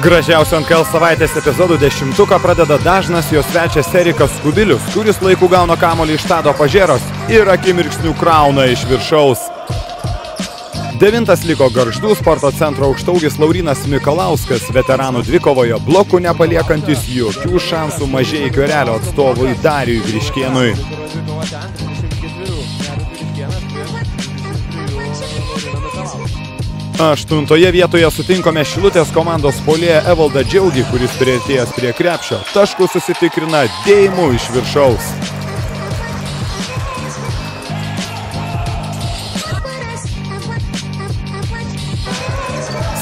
Gražiausiu NKL savaitės epizodų 10-uką pradeda dažnas jos svečias Erikas Kubilius, kuris laiku gauna kamuolį iš Tado Pažėros ir akimirksniu krauna iš viršaus. 9. liko Gargždų sporto centro aukštaūgis Laurynas Mikalauskas, veteranų dvikovoje blokų nepaliekantis jokių šansų Mažeikių Erelio atstovui Dariui Griškėnui. 8. vietoje sutinkame Šilutės komandos puolėją Evaldą Džiaugį, kuris priartėjęs prie krepšio taškų susitikrina dėjimu iš viršaus.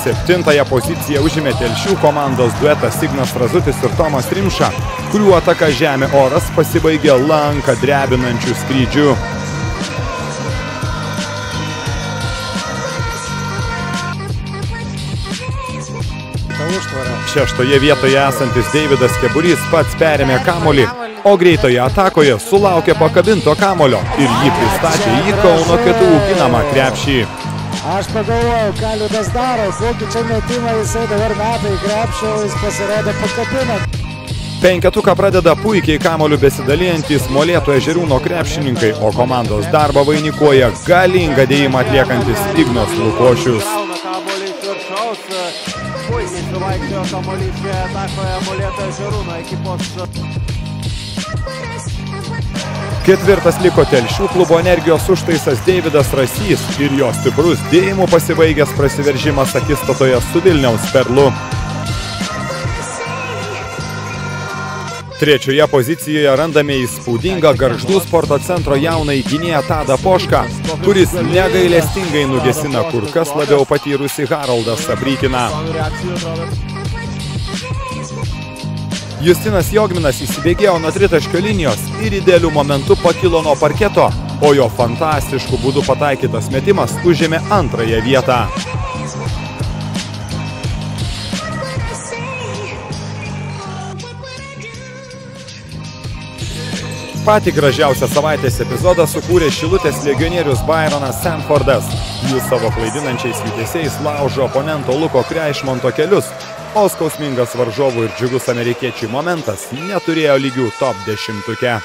7. poziciją užėmė Telšių komandos duetas Ignas Razutis ir Tomas Rimša, kurių ataka žemė oras pasibaigė lanką drebinančių skrydžių. Šeštoje vietoje esantis Deividas Keburys pats perėmė kamuolį, o greitoje atakoje sulaukė pakabinto kamuolio ir jį pristatė į Kauno KTU ginamą krepšį. Aš pagalvojau, ką Liudas daro, kokį čia metimą jisai dabar meta į krepšį, o jis pasirodė pakabina. 5. pradeda puikiai kamuoliu besidalijantis Molėtų Ežeriūno krepšininkai, o komandos darbą vainikuoja galingą dėjimą atliekantis Ignas Lukošius. Puikiai suvaikščiojo kamuolys šioje atakoje Molėtų Ežeriūno ekipos. 4. liko Telšių klubo Energijos užtaisas Deividas Rasys ir jo stiprus dėjimų pasibaigęs prasiveržimas akistatoje su Vilniaus Perlu. 3. pozicijoje randame įspūdingą Gargždų sporto centro jaunąjį gynėją Tadą Pošką, kuris negailestingai nugesina kur kas labiau patyrusi Haroldą Sabrykiną. Justinas Jogminas įsibėgėjo nuo tritaškio linijos ir idealiu momentu pakilo nuo parketo, o jo fantastišku būdu pataikytas metimas užėmė 2. vietą. Patį gražiausią savaitės epizodą sukūrė Šilutės legionierius Byronas Sanfordas. Jis savo klaidinančiais judesiais laužo oponento Luko Kreišmonto kelius, o skausmingas varžovų ir džiugus amerikiečių momentas neturėjo lygių top 10-uke.